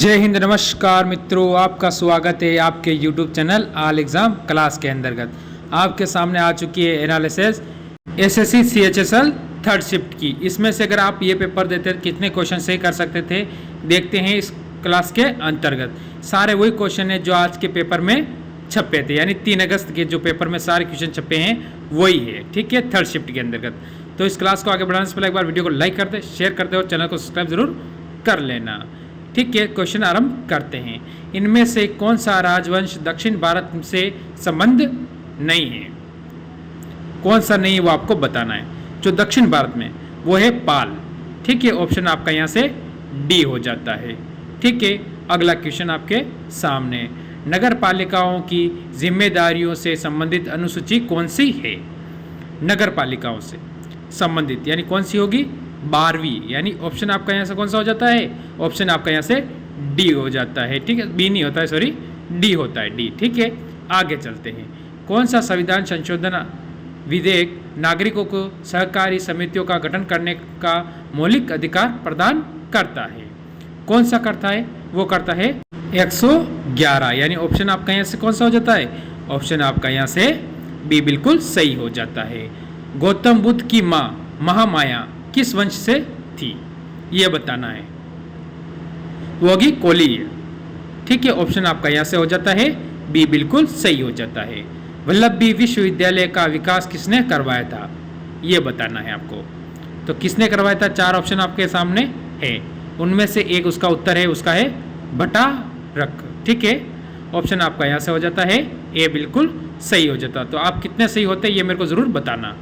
जय हिंद, नमस्कार मित्रों, आपका स्वागत है आपके YouTube channel all exam class के अंतर्गत। आपके सामने आ चुकी है analysis SSC CHSL third shift की। इसमें से अगर आप ये पेपर देते तो कितने क्वेश्चन सही कर सकते थे, देखते हैं इस क्लास के अंतर्गत। सारे वही क्वेश्चन है जो आज के पेपर में छपे थे, यानी 3 अगस्त के जो पेपर में सारे क्वेश्चन छपे हैं वही है, ठीक है, थर्ड शिफ्ट के अंतर्गत। तो इस क्लास को आगे बढ़ाने से पहले एक बार वीडियो को लाइक कर दे, शेयर कर दे और चैनल को सब्सक्राइब जरूर कर लेना, ठीक है। क्वेश्चन आरंभ करते हैं। इनमें से कौन सा राजवंश दक्षिण भारत से संबंध नहीं है? कौन सा नहीं है वो आपको बताना है। जो दक्षिण भारत में वो है पाल, ठीक है। ऑप्शन आपका यहाँ से डी हो जाता है, ठीक है। अगला क्वेश्चन आपके सामने, नगर पालिकाओं की जिम्मेदारियों से संबंधित अनुसूची कौन सी है? नगर पालिकाओं से संबंधित यानी कौन सी होगी? 12वीं, यानी ऑप्शन आपका यहाँ से कौन सा हो जाता है? ऑप्शन आपका यहाँ से डी हो जाता है, ठीक है। बी नहीं होता है, सॉरी, डी होता है, डी, ठीक है। आगे चलते हैं। कौन सा संविधान संशोधन विधेयक नागरिकों को सहकारी समितियों का गठन करने का मौलिक अधिकार प्रदान करता है? कौन सा करता है? वो करता है 111, यानी ऑप्शन आपका यहाँ से कौन सा हो जाता है? ऑप्शन आपका यहाँ से बी बिल्कुल सही हो जाता है। गौतम बुद्ध की माँ महामाया किस वंश से थी? यह बताना है। वो होगी कोलीय, ठीक है। ऑप्शन आपका यहाँ से हो जाता है बी बिल्कुल सही हो जाता है। वल्लभी विश्वविद्यालय का विकास किसने करवाया था? यह बताना है आपको। तो किसने करवाया था? 4 ऑप्शन आपके सामने है, उनमें से एक उसका उत्तर है, उसका है भट्टारक, ठीक है। ऑप्शन आपका यहाँ से हो जाता है ए बिल्कुल सही हो जाता। तो आप कितने सही होते हैं ये मेरे को जरूर बताना।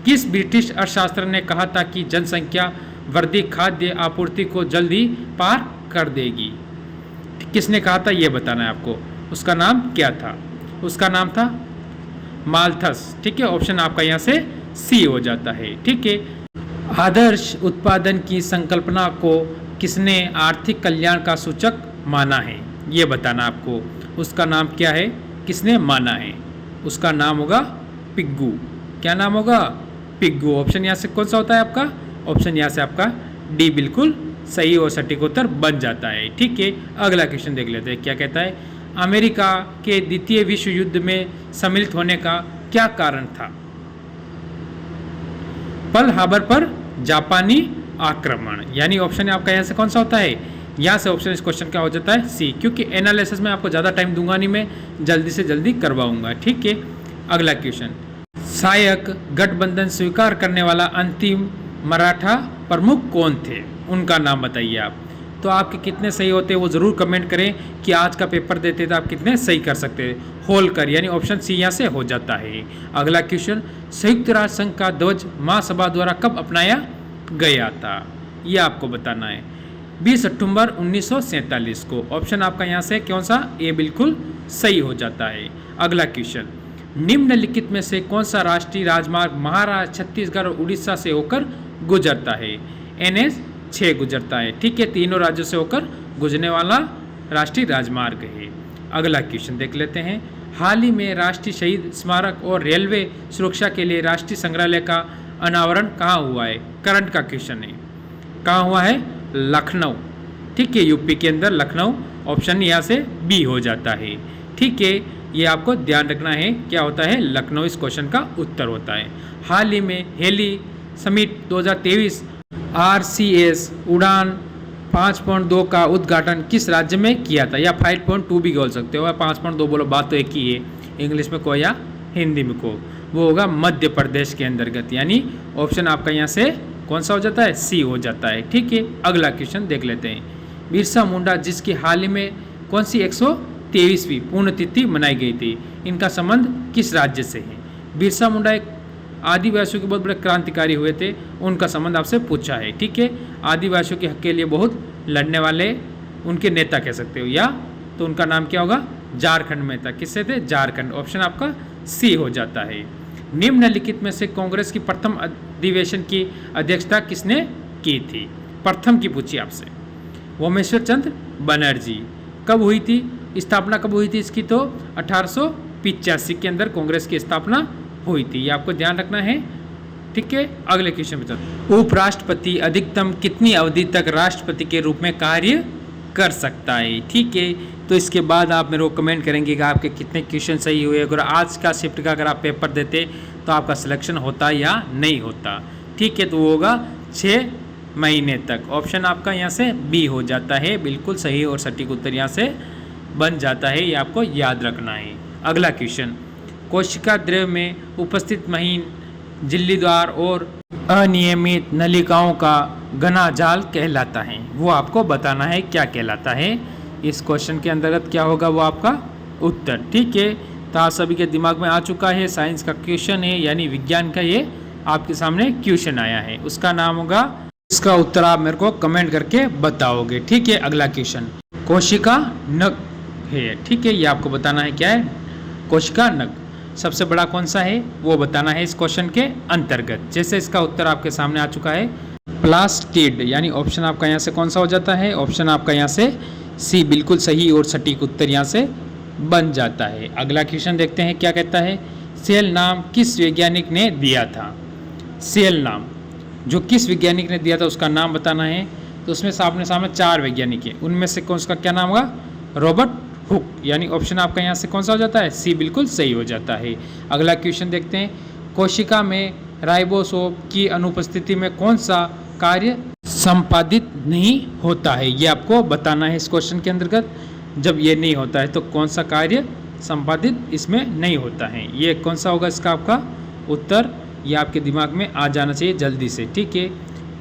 किस ब्रिटिश अर्थशास्त्री ने कहा था कि जनसंख्या वृद्धि खाद्य आपूर्ति को जल्दी पार कर देगी? किसने कहा था ये बताना है आपको। उसका नाम क्या था? उसका नाम था माल्थस, ठीक है। ऑप्शन आपका यहाँ से सी हो जाता है, ठीक है। आदर्श उत्पादन की संकल्पना को किसने आर्थिक कल्याण का सूचक माना है? ये बताना आपको। उसका नाम क्या है? किसने माना है? उसका नाम होगा पिग्गू। क्या नाम होगा? पिग्गू। ऑप्शन यहाँ से कौन सा होता है आपका? ऑप्शन यहाँ से आपका डी बिल्कुल सही और सटीक उत्तर बन जाता है, ठीक है। अगला क्वेश्चन देख लेते हैं, क्या कहता है। अमेरिका के द्वितीय विश्व युद्ध में सम्मिलित होने का क्या कारण था? पर्ल हार्बर पर जापानी आक्रमण, यानी ऑप्शन आपका यहाँ से कौन सा होता है? यहाँ से ऑप्शन इस क्वेश्चन का हो जाता है सी, क्योंकि एनालिसिस में आपको ज़्यादा टाइम दूंगा नहीं, मैं जल्दी से जल्दी करवाऊंगा, ठीक है। अगला क्वेश्चन, सहायक गठबंधन स्वीकार करने वाला अंतिम मराठा प्रमुख कौन थे? उनका नाम बताइए आप। तो आपके कितने सही होते हैं वो ज़रूर कमेंट करें कि आज का पेपर देते तो आप कितने सही कर सकते हैं। होलकर, यानी ऑप्शन सी यहाँ से हो जाता है। अगला क्वेश्चन, संयुक्त राष्ट्र संघ का ध्वज महासभा द्वारा कब अपनाया गया था? ये आपको बताना है। 20 अक्टूबर 1947 को। ऑप्शन आपका यहाँ से कौन सा? ए बिल्कुल सही हो जाता है। अगला क्वेश्चन, निम्नलिखित में से कौन सा राष्ट्रीय राजमार्ग महाराष्ट्र, छत्तीसगढ़ और उड़ीसा से होकर गुजरता है? NH 6 गुजरता है, ठीक है। तीनों राज्यों से होकर गुजरने वाला राष्ट्रीय राजमार्ग है। अगला क्वेश्चन देख लेते हैं। हाल ही में राष्ट्रीय शहीद स्मारक और रेलवे सुरक्षा के लिए राष्ट्रीय संग्रहालय का अनावरण कहाँ हुआ है? करंट का क्वेश्चन है। कहाँ हुआ है? लखनऊ, ठीक है, यूपी के अंदर लखनऊ। ऑप्शन यहाँ से बी हो जाता है, ठीक है। ये आपको ध्यान रखना है, क्या होता है? लखनऊ इस क्वेश्चन का उत्तर होता है। हाल ही में हेली समिट 2023 RCS उड़ान 5.2 का उद्घाटन किस राज्य में किया था? या 5.2 भी बोल सकते हो, 5.2 बोलो, बात तो एक ही है, इंग्लिश में को या हिंदी में को। वो होगा मध्य प्रदेश के अंतर्गत, यानी ऑप्शन आपका यहाँ से कौन सा हो जाता है? सी हो जाता है, ठीक है। अगला क्वेश्चन देख लेते हैं। बिरसा मुंडा जिसकी हाल ही में कौन सी 123वीं पुण्यतिथि मनाई गई थी, इनका संबंध किस राज्य से है? बिरसा मुंडा एक आदिवासियों के बहुत बड़े क्रांतिकारी हुए थे, उनका संबंध आपसे पूछा है, ठीक है। आदिवासियों के हक के लिए बहुत लड़ने वाले उनके नेता कह सकते हो, या तो उनका नाम क्या होगा? झारखंड में था। किससे थे? झारखंड। ऑप्शन आपका सी हो जाता है। निम्नलिखित में से कांग्रेस की प्रथम अधिवेशन की अध्यक्षता किसने की थी? प्रथम की पूछी आपसे। वोमेश्वर चंद्र बनर्जी। कब हुई थी स्थापना? कब हुई थी इसकी? तो 1885 के अंदर कांग्रेस की स्थापना हुई थी, ये आपको ध्यान रखना है, ठीक है। अगले क्वेश्चन में चलते हैं। उपराष्ट्रपति अधिकतम कितनी अवधि तक राष्ट्रपति के रूप में कार्य कर सकता है। ठीक है, तो इसके बाद आप मेरे को कमेंट करेंगे कि आपके कितने क्वेश्चन सही हुए। अगर आज का शिफ्ट का अगर आप पेपर देते तो आपका सिलेक्शन होता या नहीं होता। ठीक है, तो वो होगा 6 महीने तक। ऑप्शन आपका यहाँ से बी हो जाता है, बिल्कुल सही और सटीक उत्तर यहाँ से बन जाता है, ये आपको याद रखना है। अगला क्वेश्चन, कोशिका द्रव्य में उपस्थित महीन झिल्ली द्वार और अनियमित नलिकाओं का घना जाल कहलाता है। वो आपको बताना है क्या कहलाता है। इस क्वेश्चन के अंतर्गत क्या होगा वो आपका उत्तर। ठीक है, तो आप सभी के दिमाग में आ चुका है, साइंस का क्वेश्चन है, यानी विज्ञान का ये आपके सामने क्वेश्चन आया है। उसका नाम होगा, इसका उत्तर आप मेरे को कमेंट करके बताओगे। ठीक है, अगला क्वेश्चन, कोशिका नग है। ठीक है, ये आपको बताना है क्या है, कोशिका नग सबसे बड़ा कौन सा है वो बताना है इस क्वेश्चन के अंतर्गत। जैसे इसका उत्तर आपके सामने आ चुका है, प्लास्टिड, यानी ऑप्शन आपका यहाँ से कौन सा हो जाता है, ऑप्शन आपका यहाँ से सी, बिल्कुल सही और सटीक उत्तर यहाँ से बन जाता है। अगला क्वेश्चन देखते हैं क्या कहता है, सेल नाम किस वैज्ञानिक ने दिया था। सेल नाम जो किस वैज्ञानिक ने दिया था उसका नाम बताना है। तो उसमें सामने 4 वैज्ञानिक हैं, उनमें से कौन सा क्या नाम होगा, रॉबर्ट हुक, यानी ऑप्शन आपका यहाँ से कौन सा हो जाता है, सी, बिल्कुल सही हो जाता है। अगला क्वेश्चन देखते हैं, कोशिका में राइबोसोम की अनुपस्थिति में कौन सा कार्य संपादित नहीं होता है। ये आपको बताना है इस क्वेश्चन के अंतर्गत। जब ये नहीं होता है तो कौन सा कार्य संपादित इसमें नहीं होता है, ये कौन सा होगा इसका आपका उत्तर, ये आपके दिमाग में आ जाना चाहिए जल्दी से। ठीक है,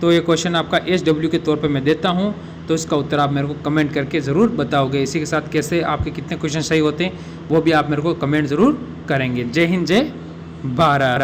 तो ये क्वेश्चन आपका SW के तौर पे मैं देता हूँ, तो इसका उत्तर आप मेरे को कमेंट करके ज़रूर बताओगे। इसी के साथ कैसे आपके कितने क्वेश्चन सही होते हैं वो भी आप मेरे को कमेंट ज़रूर करेंगे। जय हिंद, जय भारत।